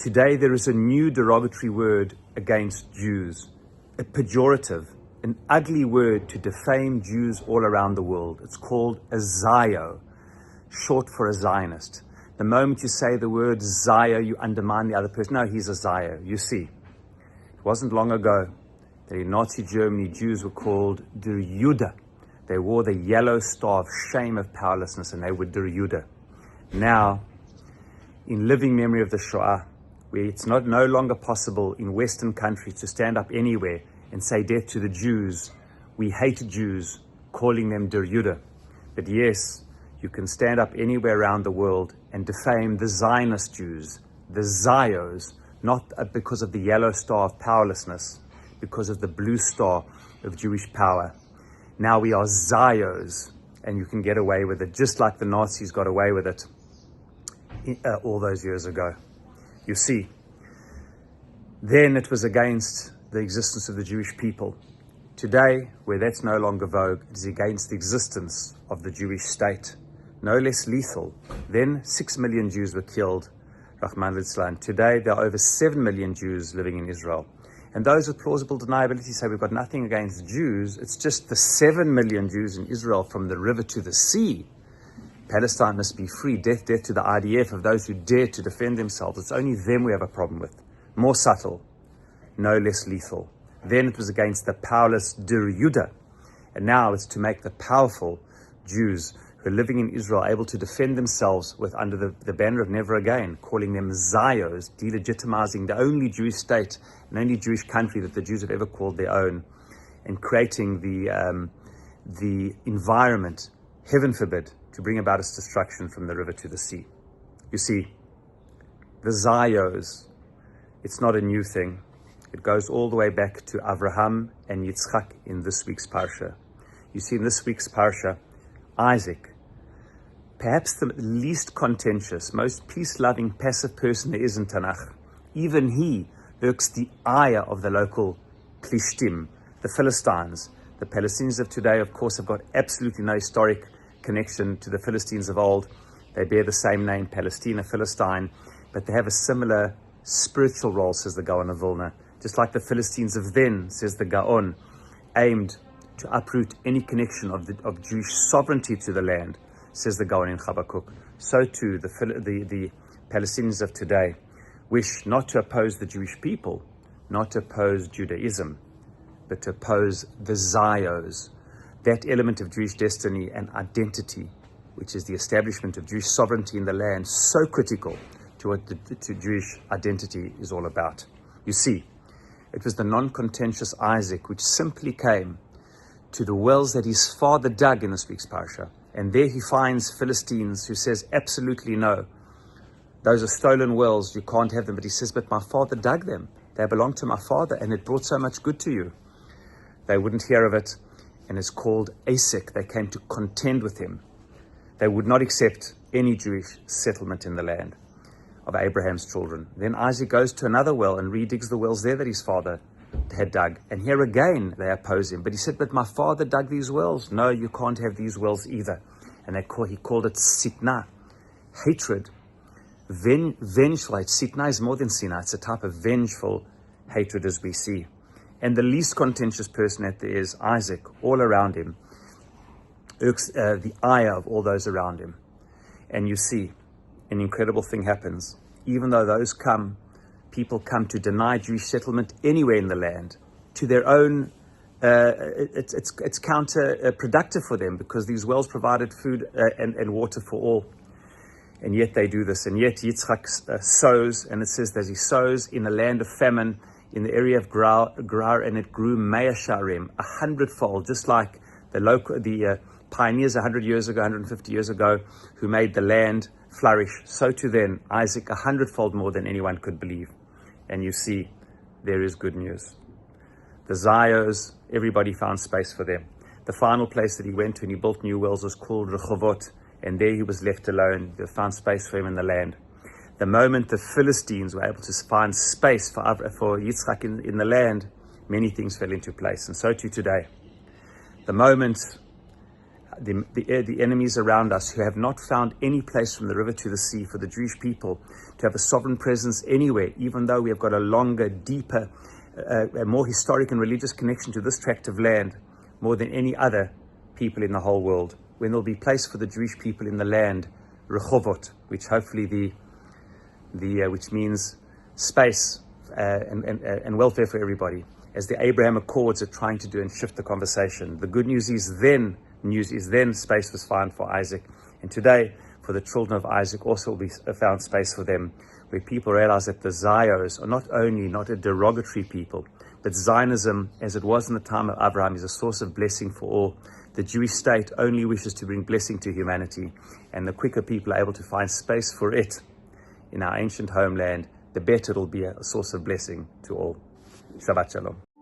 Today there is a new derogatory word against Jews, a pejorative, an ugly word to defame Jews all around the world. It's called a Zio, short for a Zionist. The moment you say the word Zio, you undermine the other person. No, he's a Zio. You see, it wasn't long ago that in Nazi Germany, Jews were called der Jude. They wore the yellow star of shame, of powerlessness, and they were der Jude. Now, in living memory of the Shoah, where it's no longer possible in Western countries to stand up anywhere and say death to the Jews, we hate Jews, calling them der Jude. But yes, you can stand up anywhere around the world and defame the Zionist Jews, the Zios, not because of the yellow star of powerlessness, because of the blue star of Jewish power. Now we are Zios, and you can get away with it, just like the Nazis got away with it all those years ago. You see, then it was against the existence of the Jewish people. Today, where that's no longer vogue, it is against the existence of the Jewish state. No less lethal. Then 6 million Jews were killed, Rahman al-Islam. Today, there are over 7 million Jews living in Israel. And those with plausible deniability say we've got nothing against Jews. It's just the 7 million Jews in Israel from the river to the sea. Palestine must be free. Death to the IDF of those who dare to defend themselves. It's only them we have a problem with. More subtle, no less lethal. Then it was against the powerless der Jude. And now it's to make the powerful Jews who are living in Israel able to defend themselves with under the banner of never again, calling them Zios, delegitimizing the only Jewish state and only Jewish country that the Jews have ever called their own, and creating the environment, heaven forbid, to bring about its destruction from the river to the sea. You see, the Zios, it's not a new thing. It goes all the way back to Abraham and Yitzchak in this week's parsha. You see in this week's parsha, Isaac, perhaps the least contentious, most peace-loving, passive person there is in Tanakh, even he irks the ire of the local Plishtim, the Philistines. The Palestinians of today, of course, have got absolutely no historic connection to the Philistines of old. They bear the same name, Palestina, Philistine, but they have a similar spiritual role, says the Gaon of Vilna. Just like the Philistines of then, says the Gaon, aimed to uproot any connection of Jewish sovereignty to the land, says the Gaon in Habakkuk. So too the Palestinians of today wish not to oppose the Jewish people, not to oppose Judaism, but to oppose the Zios, that element of Jewish destiny and identity, which is the establishment of Jewish sovereignty in the land, so critical to what to Jewish identity is all about. You see, it was the non-contentious Isaac which simply came to the wells that his father dug in this week's parsha, and there he finds Philistines who says absolutely no. Those are stolen wells, you can't have them. But he says, but my father dug them. They belong to my father, and it brought so much good to you. They wouldn't hear of it, and it's called Asik. They came to contend with him. They would not accept any Jewish settlement in the land of Abraham's children. Then Isaac goes to another well and redigs the wells there that his father had dug. And here again, they oppose him. But he said, but my father dug these wells. No, you can't have these wells either. And he called it sitna, hatred. Vengeful. Sitna is more than sinna. It's a type of vengeful hatred, as we see. And the least contentious person that there is Isaac, all around him, irks the ire of all those around him. And you see, an incredible thing happens. Even though people come to deny Jewish settlement anywhere in the land, to their own, it's counterproductive for them, because these wells provided food and water for all. And yet they do this. And yet Yitzchak sows, and it says that he sows in a land of famine, in the area of Gerar, and it grew Mea Sharim, 100-fold, just like the pioneers 100 years ago, 150 years ago, who made the land flourish. So too then, Isaac, 100-fold more than anyone could believe. And you see, there is good news. The Zios, everybody found space for them. The final place that he went to and he built new wells was called Rehovot, and there he was left alone. They found space for him in the land. The moment the Philistines were able to find space for Yitzchak in the land, many things fell into place. And so too today. The moment the enemies around us who have not found any place from the river to the sea for the Jewish people to have a sovereign presence anywhere, even though we have got a longer, deeper, a more historic and religious connection to this tract of land more than any other people in the whole world. When there'll be place for the Jewish people in the land, Rehovot, which hopefully which means space and welfare for everybody, as the Abraham Accords are trying to do and shift the conversation. The good news is then space was found for Isaac. And today, for the children of Isaac, also will be found space for them, where people realize that the Zios are not only not a derogatory people, but Zionism, as it was in the time of Abraham, is a source of blessing for all. The Jewish state only wishes to bring blessing to humanity, and the quicker people are able to find space for it in our ancient homeland, the better it will be a source of blessing to all. Shabbat Shalom.